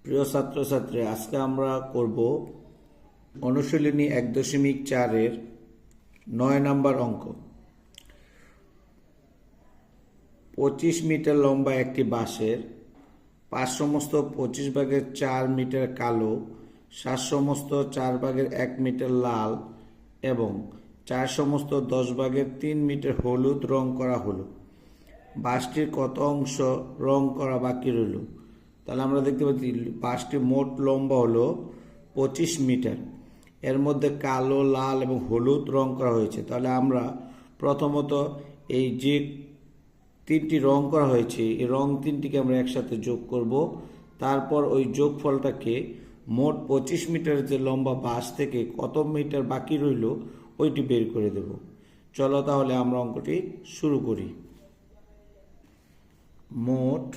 প্রিয় ছাত্রছাত্রী, আজকে আমরা করব অনুশীলনী 1.4-এর 9 নম্বর অঙ্ক। 25 মিটার লম্বা একটি বাঁশের 5 সমস্ত 25 ভাগের 4 মিটার কালো, 7 সমস্ত 4 ভাগের 1 মিটার লাল এবং 4 সমস্ত 10 ভাগের 3 মিটার হলুদ রং করা হলো। বাঁশটির কত অংশ রং করা বাকি রইল? তাহলে আমরা দেখতে পাচ্ছি বাঁশটির মোট লম্বা হলো 25 মিটার। এর মধ্যে কালো, লাল এবং হলুদ রং করা হয়েছে। তাহলে আমরা প্রথমত এই যে তিনটি রং করা হয়েছে, এই রং তিনটিকে আমরা একসাথে যোগ করব। তারপর ওই যোগফলটাকে মোট 25 মিটার যে লম্বা বাঁশ থেকে কত মিটার বাকি রইল ওইটি বের করে দেব। চলো তাহলে আমরা অঙ্কটি শুরু করি। মোট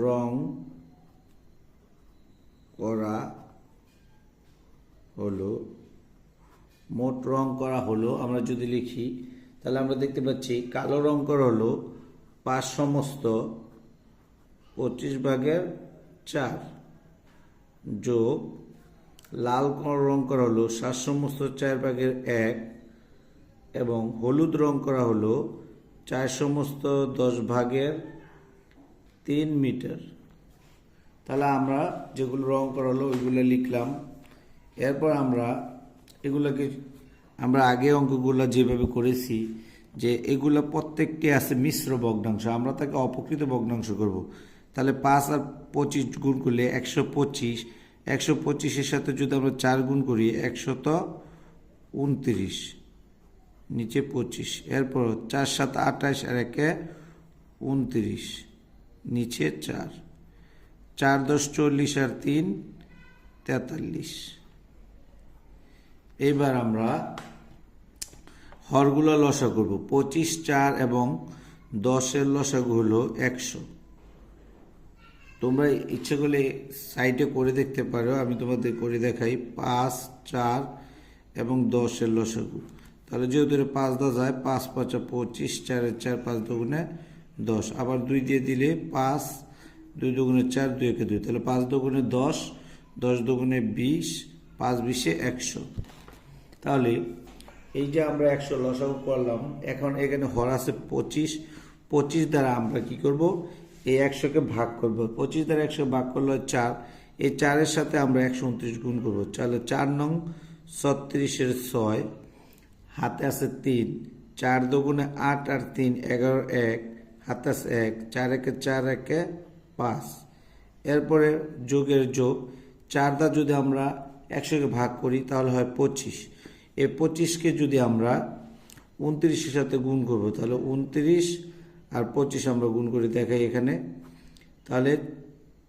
রং করা হলো, মোট রং করা হলো আমরা যদি লিখি তাহলে আমরা দেখতে পাচ্ছি কালো রং করা হলো 5 সমস্ত 25 ভাগের 4 যোগ লাল রং করা হলো 7 সমস্ত 4 ভাগের 1 এবং হলুদ রং করা হলো 4 সমস্ত 10 ভাগের 3 মিটার। তাহলে আমরা যেগুলো রং করা হলো ওইগুলো লিখলাম। এরপর আমরা এগুলোকে আমরা আগে অঙ্কগুলো যেভাবে করেছি যে এগুলো প্রত্যেকটি আছে মিশ্র ভগ্নাংশ, আমরা তাকে অপকৃত ভগ্নাংশ করব। তাহলে 5 আর 25 গুণ করলে 125, 125-এর সাথে যদি আমরা 4 গুণ করি 129, নিচে 25। এরপর 4 7 28 আর 1 29, নিচে 4, 4 10 40 আর 3 43। এইবার আমরা হরগুলো লসা করব। 25, 4 এবং 10-এর লসাগু হলো 100। তোমরা ইচ্ছে করলে সাইডে করে দেখতে পারো, আমি তোমাদের করে দেখাই। 5, 4 এবং 10-এর লসাগু। তাহলে যেহেতু 5 দেওয়া যায়, 5 5 25, 4 4, 5 দুগুণে 10, আবার 2 দিয়ে দিলে 5, 2 দুগুণে 4, 2 একে 2, তাহলে 5 দুগুণে 10, 10 দুগুণে 20, 5 20-এ 100। তাহলে এই যে আমরা 100 লসাগু করলাম, এখন এখানে হর আছে 25, 25 দ্বারা আমরা কি করব, এই 100-কে ভাগ করব। 25 দ্বারা 100 ভাগ করলে 4, এই 4-এর সাথে আমরা 129 গুণ করব। তাহলে 4 নং 36-এর 6, হাতে আছে 3, 4 দুগুণে 8 আর 3 11, 1 হাতে আছে 1, 4 একে 4 একে 5। এরপরে যোগের যোগ, 4 দ্বারা যদি আমরা 100-কে ভাগ করি তাহলে হয় 25। এই 25-কে যদি আমরা 29-এর সাথে গুণ করব তাহলে 29 আর 25 আমরা গুণ করে দেখাই এখানে। তাহলে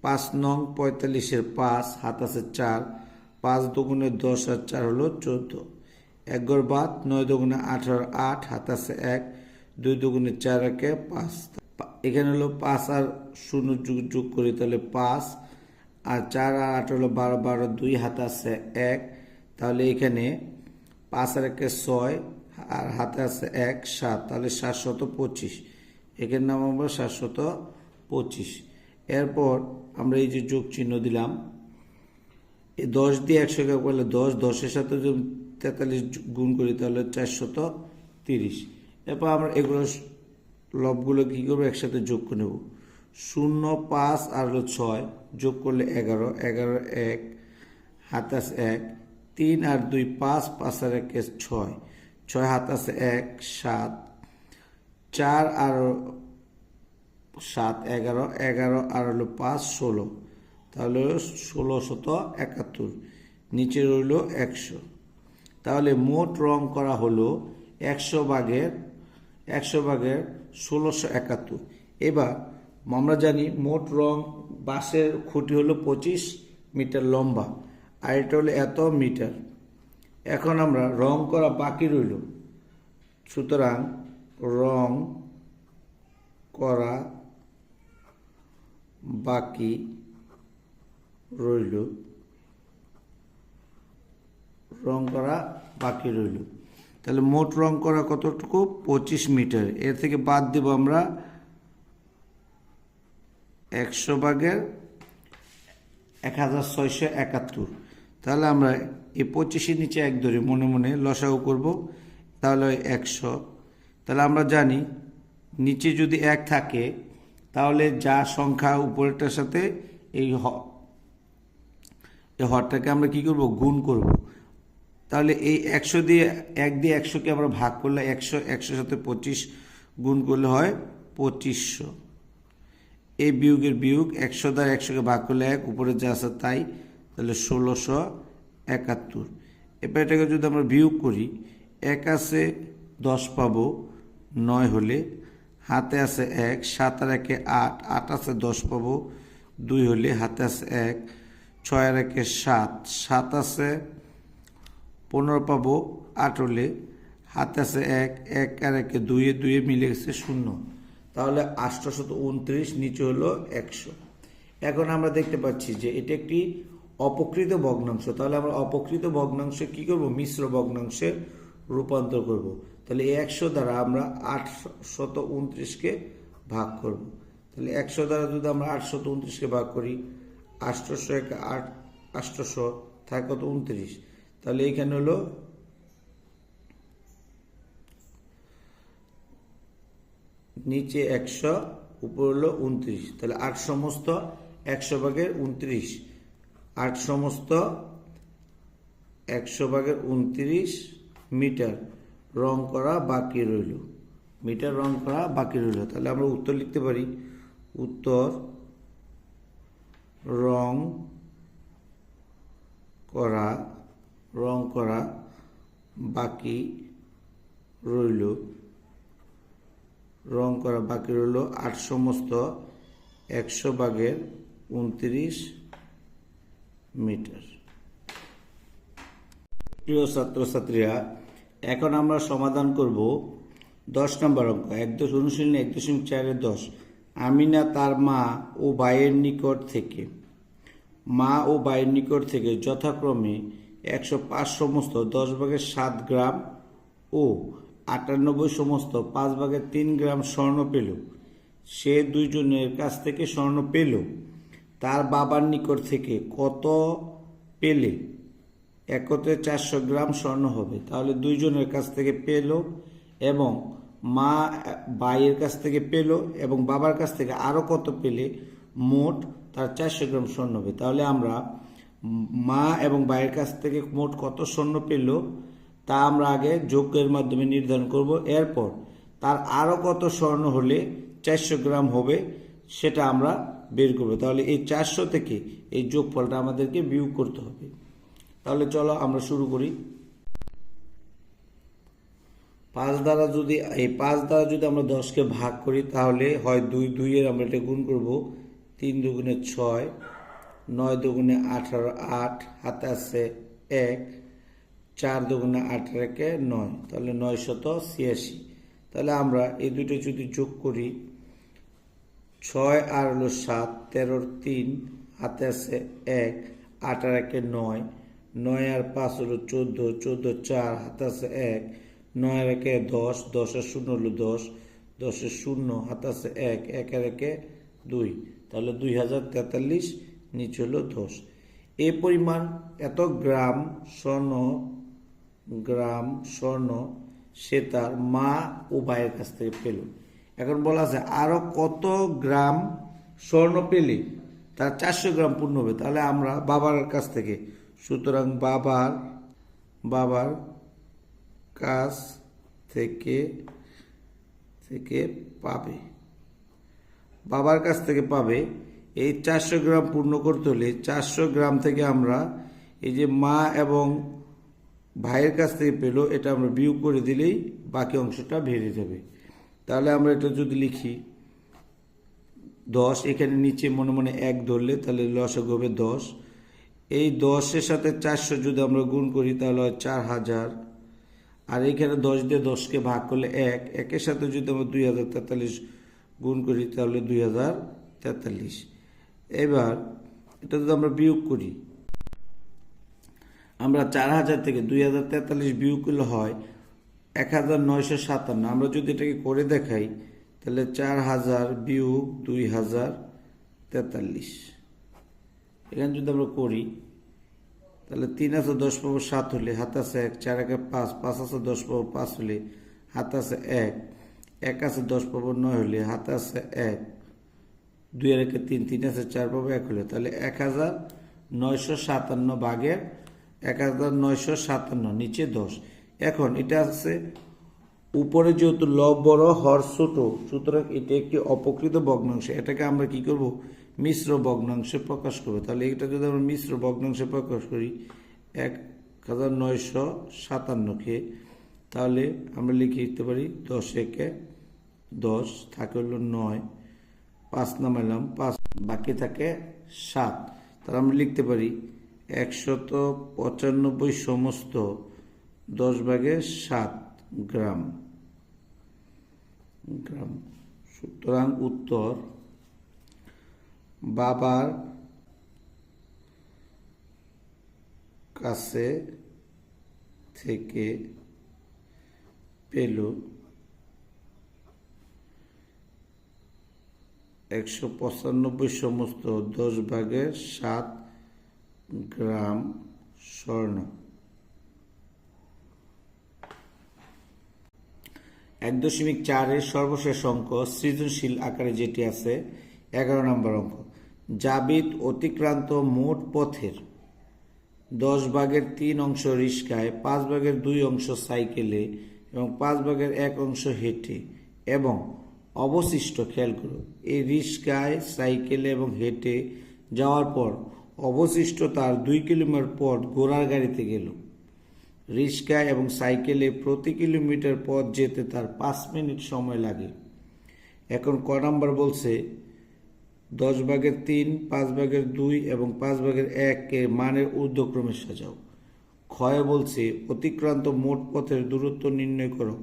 5 নং 45-এর 5, হাত আছে 4, 5 দুগুণে 10 আর 4 হলো 14, 1 ঘর বাদ, 9 দুগুণে 18, 8 হাত আছে 1, 2 দুগুণে 4 একে 5। এখানে হলো 5 আর 0 যোগ করি তাহলে 5, আর 4 আর 8 হলো 12, 12 2 হাত আছে 1, তাহলে এখানে 5 আর 1 6 আর হাতে আছে 1 7, তাহলে 725। এখানে নাম আমরা 725। এরপর আমরা এই যে যোগ চিহ্ন দিলাম, এই 10 দিয়ে 100-কে করলে 10, 10-এর সাথে যদি 43 গুণ করি তাহলে 430। এরপর আমরা এগুলো লবগুলো কী করবো, একসাথে যোগ করে নেব। 0 5 আর হলো 6 যোগ করলে 11, 11 1 হাতে আছে 1, 3 আর 2 5, 5 আর 1 6, 6 হাতে আছে 1 7, 4 আর 7 11, 11 আর হলো 5 16, তাহলে 1671, নিচে রইল 100। তাহলে মোট রং করা হলো 100 ভাগের 1671। এবার আমরা জানি মোট রং বাঁশের খুঁটি হলো 25 মিটার লম্বা আর এটা হলো এত মিটার। এখন আমরা রং করা বাকি রইল, সুতরাং রং করা বাকি রইল, তাহলে মোট রং করা কতটুকু, 25 মিটার। এর থেকে বাদ দেব আমরা 100/1671। তাহলে আমরা এই 25-এর নিচে 1 ধরে মনে মনে লসাগু করব, তাহলে 100। তাহলে আমরা জানি নিচে যদি 1 থাকে তাহলে যা সংখ্যা উপরেরটার সাথে এই হরটাকে আমরা কি করব, গুণ করব। তাহলে এই 100 দিয়ে 1 দিয়ে 100কে আমরা ভাগ করলে 100 সাথে 25 গুণ করলে হয় 2500। এই বিয়োগের বিয়োগ, 100 দ্বারা 100কে ভাগ করলে 1, উপরে যা আছে তাই, তাহলে 1671। এবার এটাকে যদি আমরা বিয়োগ করি, 1 আছে 10 পাবো 9 হলে, হাতে আছে 1, 7 আর 1 8, 8 আছে 10 পাবো 2 হলে, হাতে আছে 1, 6 আর 1 7, 7 আছে 15 পাবো 8 হলে, হাতে আছে 1, 1 আর 1 2, 2 মিলে গেছে 0। তাহলে 829 নিচে হলো 100। এখন আমরা দেখতে পাচ্ছি যে এটা একটি অপকৃত ভগ্নাংশ। তাহলে আমরা অপকৃত ভগ্নাংশে কি করব, মিশ্র ভগ্নাংশে রূপান্তর করব। তাহলে এই 100 দ্বারা আমরা 829কে ভাগ করব। তাহলে 100 দ্বারা যদি আমরা 829কে ভাগ করি, 800 1 8, 800 থাকে কত, 29। তাহলে এইখানে হলো নিচে 100, উপর হলো 29। তাহলে 8 সমস্ত 100/29, 8 সমস্ত 100/29 মিটার রং করা বাকি রইল, মিটার রং করা বাকি রইল। তাহলে আমরা উত্তর লিখতে পারি, উত্তর রং করা বাকি রইল, রং করা বাকি রইল 8 সমস্ত 100/29 মিটার। প্রিয় ছাত্রছাত্রীরা, এখন আমরা সমাধান করব 10 নম্বর অঙ্ক, অনুশীলনী 1.4-10। আমিনা তার মা ও ভাইয়ের নিকট থেকে যথাক্রমে 105 সমস্ত 10/7 গ্রাম ও 98 সমস্ত 5/3 গ্রাম স্বর্ণ পেল। সে দুইজনের কাছ থেকে স্বর্ণ পেল, তার বাবার নিকট থেকে কত পেলে একত্রে 400 গ্রাম স্বর্ণ হবে। তাহলে দুইজনের কাছ থেকে পেল এবং মা ভাইয়ের কাছ থেকে পেল এবং বাবার কাছ থেকে আরও কত পেলে মোট তার 400 গ্রাম স্বর্ণ হবে। তাহলে আমরা মা এবং ভাইয়ের কাছ থেকে মোট কত স্বর্ণ পেল তা আমরা আগে যোগের মাধ্যমে নির্ধারণ করব। এরপর তার আরও কত স্বর্ণ হলে 400 গ্রাম হবে সেটা আমরা বের করব। তাহলে এই 400 থেকে এই যোগফলটা আমাদেরকে বিয়োগ করতে হবে। তাহলে চলো আমরা শুরু করি। 5 দ্বারা যদি আমরা 10কে ভাগ করি তাহলে হয় 2, 2 এর আমরা এটা গুণ করব, 3 দুগুণে 6, 9 দুগুণে 18, 8 হাতে আছে 1, 4 দুগুণে 18 9, তাহলে 986। তাহলে আমরা এই দুটো যদি যোগ করি, 6 আর হলো 7, 13 3 হাতে আছে 1, 8 আর 1 9, 9 আর 5 হলো 14, 14 4 হাতে আছে 1, 9 আর 1 10, 10 আর 0 হলো 10, 10 এর 0 হাতে আছে 1, 1 আর 1 2, তাহলে 2043 নিচে হলো 10। এই পরিমাণ এত গ্রাম স্বর্ণ সে তার মা ও ভাইয়ের কাছ থেকে পেল। এখন বলা আছে আরো কত গ্রাম স্বর্ণ পেলে তার 400 গ্রাম পূর্ণ হবে। তাহলে আমরা বাবার কাছ থেকে, সুতরাং বাবার কাছ থেকে পাবে এই 400 গ্রাম পূর্ণ করতে হলে 400 গ্রাম থেকে আমরা এই যে মা এবং ভাইয়ের কাছ থেকে পেল এটা আমরা বিয়োগ করে দিলেই বাকি অংশটা বেরিয়ে যাবে। তাহলে আমরা এটা যদি লিখি 10, এখানে নিচে মনে মনে 1 ধরলে তাহলে লসাগু হবে 10। এই 10-এর সাথে 400 যদি আমরা গুণ করি তাহলে হয় 4000। আর এখানে 10 দিয়ে 10কে ভাগ করলে 1, 1-এর সাথে যদি আমরা 2043 গুণ করি তাহলে 2043। এবার এটা যদি আমরা বিয়োগ করি, আমরা 4000 থেকে 2043 বিয়োগ করলে হয় 1957। আমরা যদি এটাকে করে দেখাই তাহলে 4000 বিয়োগ 2000 43। এখানে যদি আমরা করি তাহলে 3 আছে 10 পাবো 7 হলে হাতে আছে 1, 4 একে 5, 5 আছে 10 পাবো 5 হলে হাতে আছে 1, 1 আছে 10 পাবো 9 হলে হাতে আছে 1, 2 আর 1 3, 3 আছে 4 পাবো 1 হলে, তাহলে 1957 ভাগের 1957 নিচে 10। এখন এটা আছে উপরে যেহেতু লব বড় হর ছোট, সুতরাং এটা একটি অপকৃত ভগ্নাংশ। এটাকে আমরা কি করব, মিশ্র ভগ্নাংশে প্রকাশ করব। তাহলে এটা যদি আমরা মিশ্র ভগ্নাংশে প্রকাশ করি 1957কে, তাহলে আমরা লিখতে পারি 10 একে 10 থাকে হলো 9, 5 নামাইলাম 5, বাকি থাকে 7। তাহলে আমরা লিখতে পারি 195 সমস্ত 10 ভাগে 7 গ্রাম। সুতরাং উত্তর বাবার কাছে থেকে পেল 195 সমস্ত 10 ভাগের 7 গ্রাম স্বর্ণ। 1.4 সর্বশেষ অঙ্ক সৃজনশীল আকারে যেটি আছে 11 নম্বর অঙ্ক। জাবিদ অতিক্রান্ত মোট পথের 10 ভাগের 3 অংশ রিস্কায়, 5 ভাগের 2 অংশ সাইকেলে এবং 5 ভাগের 1 অংশ হেঁটে এবং অবশিষ্ট, খেয়াল করো, এই রিস্কায় সাইকেলে এবং হেঁটে যাওয়ার পর অবশিষ্ট তার 2 কিলোমিটার পথ ঘোড়ার গাড়িতে গেল। রিস্কায় এবং সাইকেলে প্রতি কিলোমিটার পথ যেতে তার 5 মিনিট সময় লাগে। এখন ক নাম্বার বলছে 10 ভাগের 3, 5 ভাগের 2 এবং 5 ভাগের 1 এর মানের ঊর্ধ্বক্রমে সাজাও। ক্ষয় বলছে অতিক্রান্ত মোট পথের দূরত্ব নির্ণয় করো।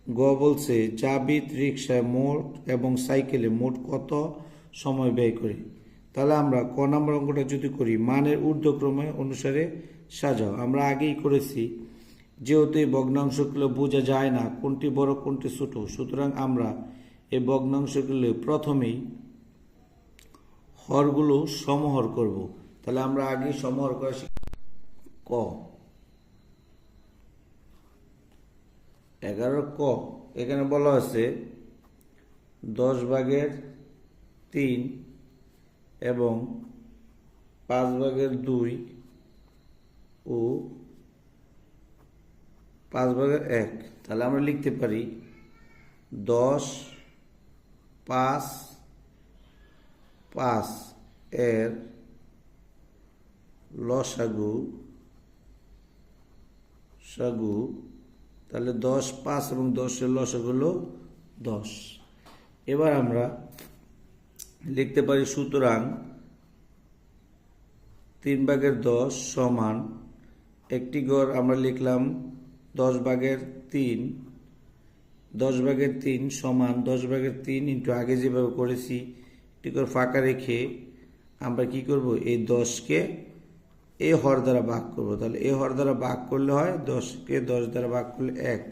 গ বলছে জাবিদ রিক্সায় মোট এবং সাইকেলে মোট কত সময় ব্যয় করে। তাহলে আমরা ক নম্বর অঙ্কটা যদি করি মানের ঊর্ধ্বক্রমে অনুসারে সাজাও। আমরা আগেই করেছি, যেহেতু এই ভগ্নাংশগুলো বোঝা যায় না কোনটি বড় কোনটি ছোট, সুতরাং আমরা এই ভগ্নাংশগুলো প্রথমেই হরগুলো সমহর করব। তাহলে আমরা আগেই সমহর করা শিখি। ক 11 ক এখানে বলা হয়েছে 10 ভাগের 3 এবং 5 ভাগের 2 ও 5 ভাগের 1। তাহলে আমরা লিখতে পারি 10, 5, 5 এর লসাগু তাহলে 10, 5 এবং 10 এর লসাগু হলো 10। এবার আমরা লিখতে পারি সুতরাং 3 ভাগের 10 সমান একটি গড় আমরা লিখলাম 10 ভাগের 3, 10 ভাগের 3 সমান 10 ভাগের 3 ইন্টু আগে যেভাবে করেছি একটি করে ফাঁকা রেখে আমরা কি করব, এই 10কে এই হর দ্বারা ভাগ করব। তাহলে এই হর দ্বারা ভাগ করলে হয় 10কে 10 দ্বারা ভাগ করলে 1।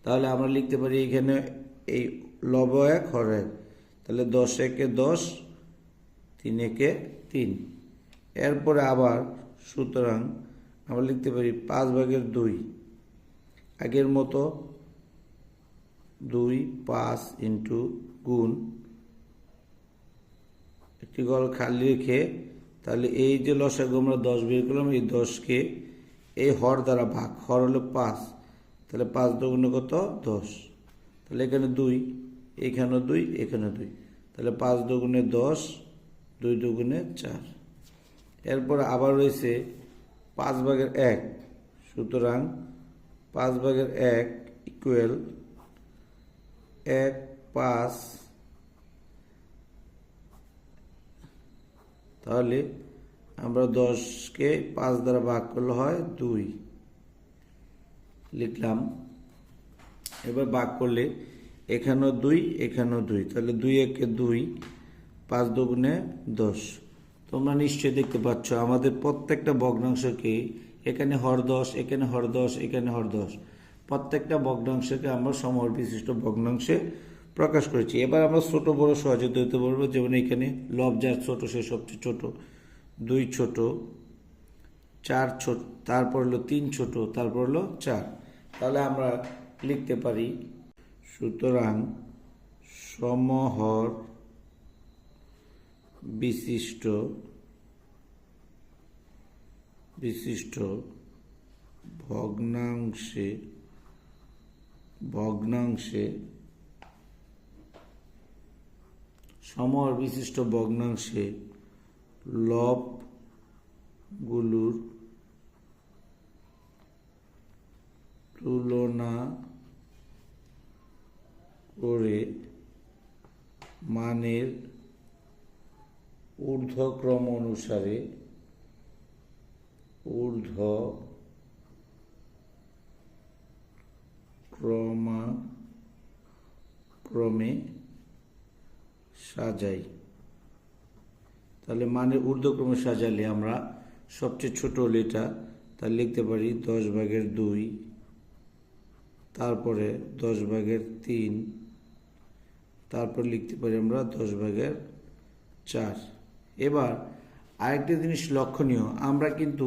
তাহলে আমরা লিখতে পারি এখানে এই লব 1 হর 1, তাহলে 10 একে 10, 3 একে 3। এরপরে আবার সুতরাং আমরা লিখতে পারি 5 ভাগের 2 আগের মতো 2, 5 ইন্টু গুণ একটি গড় খালি রেখে, তাহলে এই যে লসাগু আমরা 10 বের করলাম এই 10কে এই হর দ্বারা ভাগ, হর হলো 5, তাহলে 5 দুগুণে কত 10, তাহলে এখানে 2, এখানেও 2, এখানে 2, তাহলে 5 দুগুণে 10, 2 দুগুণে 4। এরপর আবার রয়েছে 5 ভাগের 1, সুতরাং 5 ভাগের 1 ইকুয়াল 1, 5, তাহলে আমরা 10কে 5 দ্বারা ভাগ করলে হয় 2 লিখলাম। এবার ভাগ করলে এখানেও 2, এখানেও 2, তাহলে 2 একে 2, 5 দুগুণে 10। তোমরা নিশ্চয়ই দেখতে পাচ্ছ আমাদের প্রত্যেকটা ভগ্নাংশকে এখানে হর 10, এখানে হর 10, এখানে হর 10, প্রত্যেকটা ভগ্নাংশকে আমরা সমহর বিশিষ্ট ভগ্নাংশে প্রকাশ করেছি। এবার আমরা ছোট বড় সহজে ধরতে পারবো, যেমন এখানে লব যার ছোট সে সবচেয়ে ছোট, 2 ছোট, 4 ছোট, তারপর হলো 3 ছোট, তারপর হলো 4। তাহলে আমরা লিখতে পারি, সুতরাং সমহর বিশিষ্ট ভগ্নাংশে সমহর বিশিষ্ট ভগ্নাংশে লবগুলোর তুলনা করে মানের ঊর্ধ্বক্রম অনুসারে ক্রমে সাজাই। তাহলে মানের ঊর্ধ্বক্রমে সাজালে আমরা সবচেয়ে ছোট হলো এটা, তাহলে লিখতে পারি 10/2, তারপরে 10/3, তারপর লিখতে পারি আমরা 10/4। এবার আরেকটা জিনিস লক্ষণীয়, আমরা কিন্তু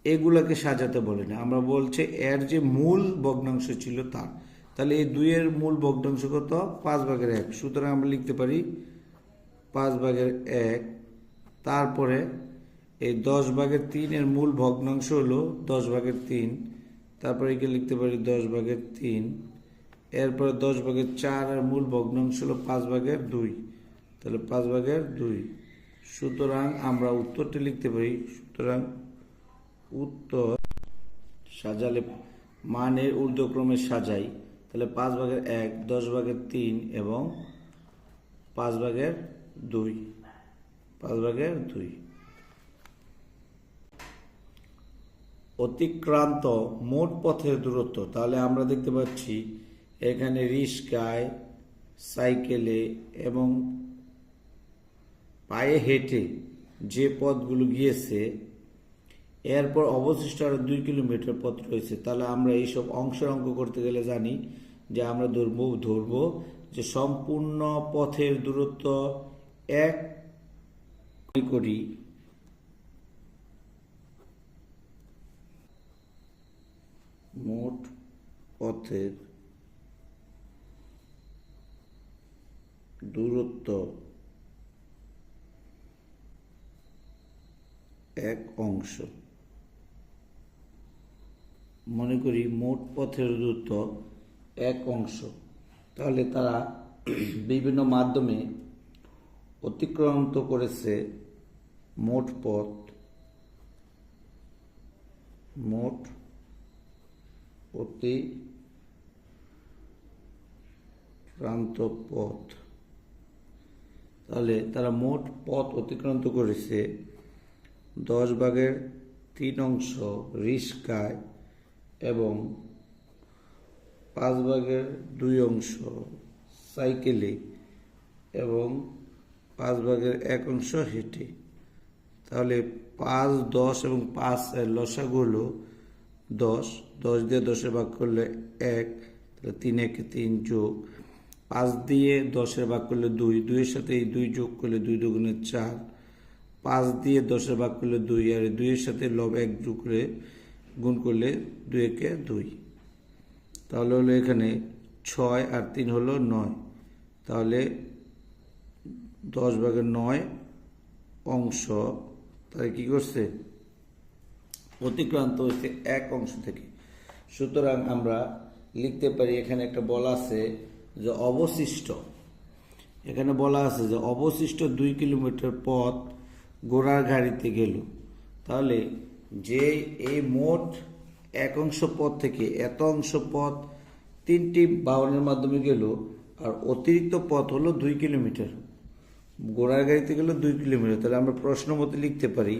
এগুলাকে সাজাতে বলি না, আমরা বলছে এর যে মূল ভগ্নাংশ ছিল তার। তাহলে এই 2 এর মূল ভগ্নাংশ কত? 5/1। সুতরাং আমরা লিখতে পারি 5/1। তারপরে এই 10/3 এর মূল ভগ্নাংশ হলো 10/3, তারপরে একে লিখতে পারি 10/3। এরপরে 10/4 এর মূল ভগ্নাংশ হলো 5/2, তাহলে 5/2। সুতরাং আমরা উত্তরটি লিখতে পারি, সুতরাং উত্তর সাজালে মানের ঊর্ধ্বক্রমে সাজাই, তাহলে 5/1, 10/3 এবং 5/2। অতিক্রান্ত মোট পথের দূরত্ব, তাহলে আমরা দেখতে পাচ্ছি এখানে রিস্কায়, সাইকেলে এবং পায়ে হেঁটে যে পথগুলো গিয়েছে, এরপর অবশিষ্ট আরো 2 কিলোমিটার পথ রয়েছে। তাহলে আমরা এইসব অংশের অঙ্ক করতে গেলে জানি যে আমরা ধরবো যে সম্পূর্ণ পথের দূরত্ব 1 করি। মোট পথের দূরত্ব 1 অংশ। মনে করি মোট পথের দূরত্ব 1 অংশ। তাহলে তারা বিভিন্ন মাধ্যমে অতিক্রান্ত করেছে মোট অতিক্রান্ত পথ। তাহলে তারা মোট পথ অতিক্রান্ত করেছে 10/3 অংশ রিস্কায় এবং 5/2 অংশ সাইকেলে এবং 5/1 অংশ হেঁটে। তাহলে 5, 10 এবং 5 এর লসাগু হলো 10। 10 দিয়ে 10 ভাগ করলে 1, তাহলে 3 1 3 যোগ 5 দিয়ে 10 ভাগ করলে 2, 2 এর সাথে এই 2 যোগ করলে 2 দুগুণে 4, 5 দিয়ে 10 ভাগ করলে 2, আর 2 এর সাথে লব 1 যোগ করে গুণ করলে 2 একে 2। তাহলে হলো এখানে 6 আর 3 হলো 9। তাহলে 10/9 অংশ তাহলে কি করছে? অতিক্রান্ত হয়েছে 1 অংশ থেকে। সুতরাং আমরা লিখতে পারি, এখানে একটা বলা আছে যে অবশিষ্ট 2 কিলোমিটার পথ ঘোড়ার গাড়িতে গেল। তাহলে যে এই মোট 1 অংশ পথ থেকে এত অংশ পথ 3টি বাহনের মাধ্যমে গেল, আর অতিরিক্ত পথ হলো 2 কিলোমিটার। ঘোড়ার গাড়িতে গেল 2 কিলোমিটার। তাহলে আমরা প্রশ্ন মতে লিখতে পারি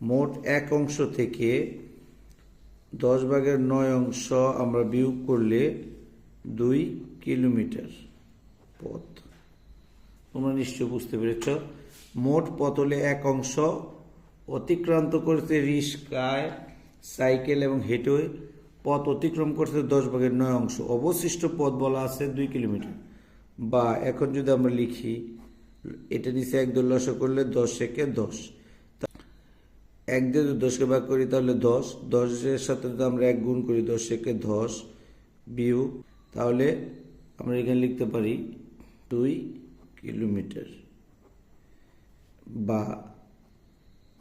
মোট 1 অংশ থেকে 10/9 অংশ আমরা বিয়োগ করলে 2 কিলোমিটার পথ। তোমরা নিশ্চয় বুঝতে পেরেছ। মোট পথ হলে 1 অংশ, অতিক্রান্ত করেছে রিস্কায় সাইকেল এবং হেঁটে পথ অতিক্রম করতে 10/9 অবশিষ্ট পথ বলা আছে 2 কিলোমিটার। বা এখন যদি আমরা লিখি, এটা নিচে 1 দিয়ে লসা করলে 10 একে 10, 1 দিয়ে যদি 10কে ভাগ করি তাহলে 10, 10-এর সাথে যদি আমরা 1 গুণ করি 10 একে 10 বিয়োগ, তাহলে আমরা এখানে লিখতে পারি 2 কিলোমিটার। বা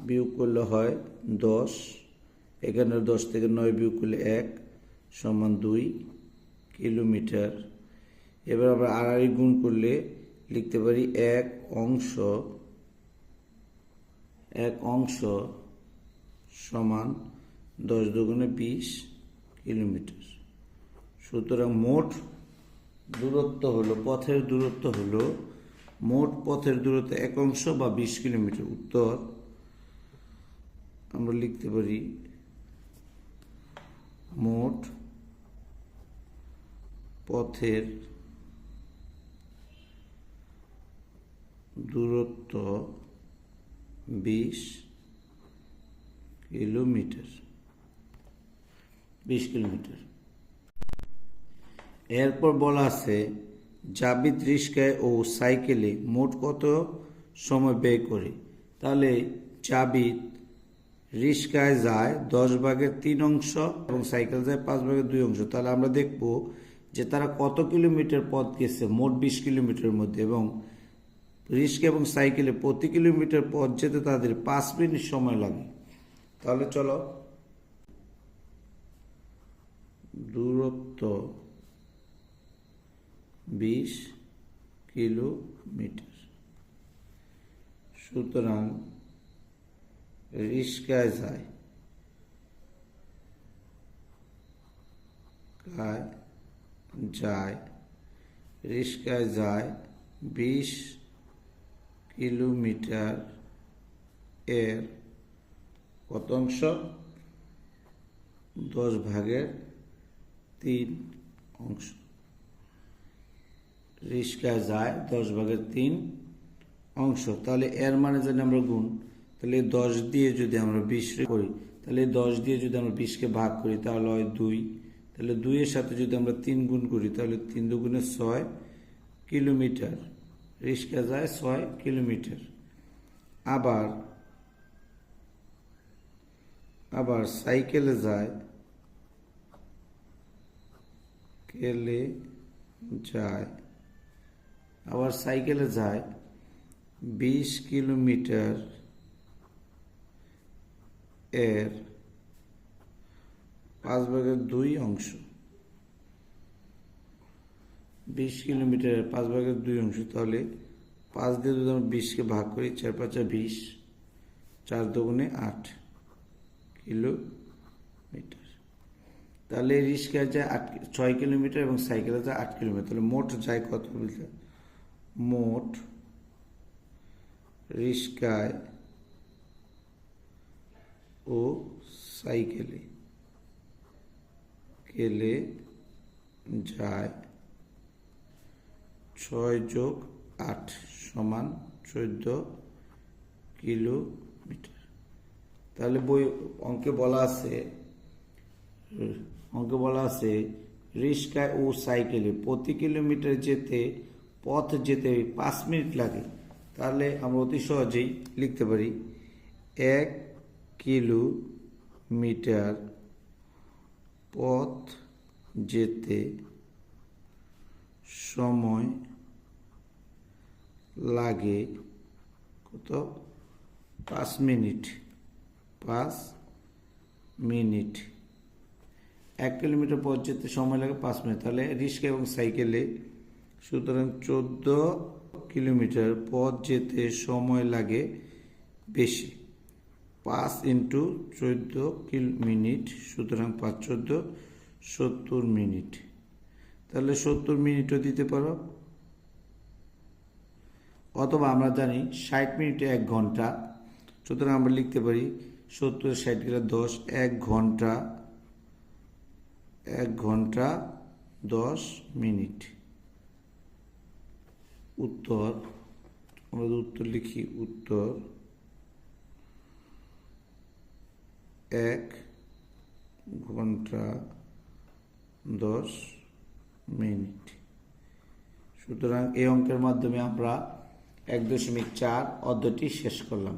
বিয়োগ করলে হয় 10, এখানে 10 থেকে 9 বিয়োগ করলে 1 সমান 2 কিলোমিটার। এবার আমরা আড়াআড়ি গুণ করলে লিখতে পারি 1 অংশ সমান 10 দুগুণে 20 কিলোমিটার। সুতরাং মোট দূরত্ব হলো, পথের দূরত্ব হলো, মোট পথের দূরত্ব 1 অংশ বা 20 কিলোমিটার। উত্তর আমরা লিখতে পারি মোট পথের দূরত্ব 20 কিলোমিটার। এরপর বলা আছে জাবিদ রিস্কায় ও সাইকেলে মোট কত সময় ব্যয় করে। তাহলে জাবিদ রিস্কায় যায় 10/3 অংশ এবং সাইকেল যায় 5/2 অংশ। তাহলে আমরা দেখব যে তারা কত কিলোমিটার পথ গেছে মোট 20 কিলোমিটারের মধ্যে, এবং রিস্কা এবং সাইকেলে প্রতি কিলোমিটার পথ যেতে তাদের 5 মিনিট সময় লাগে। তাহলে চলো, দূরত্ব 20 কিলোমিটার। সুতরাং রিস্কায় যায় রিস্কায় যায় 20 কিলোমিটার এর কত অংশ? 10/3 অংশ। রিস্কায় যায় 10/3 অংশ। তাহলে এর মানে যদি আমরা গুণ, তাহলে 10 দিয়ে যদি আমরা 20 করি, তাহলে 10 দিয়ে যদি আমরা 20কে ভাগ করি তাহলে হয় 2। তাহলে 2 এর সাথে যদি আমরা 3 গুণ করি তাহলে 3 দুগুণে 6 কিলোমিটার। রিস্কা যায় 6 কিলোমিটার। আবার সাইকেলে যায় 20 কিলোমিটার এর 5/2 অংশ। 20 কিলোমিটার 5/2 অংশ। তাহলে 5 দিয়ে যদি আমরা 20কে ভাগ করি, 4×5 = 20, 4 দুগুণে 8 কিলোমিটার। তাহলে রিস্কায় যায় 6 কিলোমিটার এবং সাইকেলে যায় 8 কিলোমিটার। তাহলে মোট যায় কত? মোট রিস্কায় ও সাইকেলে যায় 6+8 সমান 14 কিলোমিটার। তাহলে অঙ্কে বলা আছে রিস্কায় ও সাইকেলে প্রতি কিলোমিটার পথ যেতে 5 মিনিট লাগে। তাহলে আমরা অতি সহজেই লিখতে পারি 1 কিলোমিটার পথ যেতে সময় লাগে কত? 5 মিনিট। 5 মিনিট। 1 কিলোমিটার পথ যেতে সময় লাগে 5 মিনিট। তাহলে রিস্কা এবং সাইকেলে সুতরাং 14 কিলোমিটার পথ যেতে সময় লাগে বেশি। 5 × 14 মিনিট, সুতরাং 5×14 70 মিনিট। তাহলে 70 মিনিটও দিতে পারো, অথবা আমরা জানি 60 মিনিটে 1 ঘন্টা। সুতরাং আমরা লিখতে পারি 70 60 গেলে 10, 1 ঘন্টা 10 মিনিট। উত্তর আমরা উত্তর লিখি, উত্তর 1 ঘন্টা 10 মিনিট। সুতরাং এই অঙ্কের মাধ্যমে আমরা 1.4 অধ্যায়টি শেষ করলাম।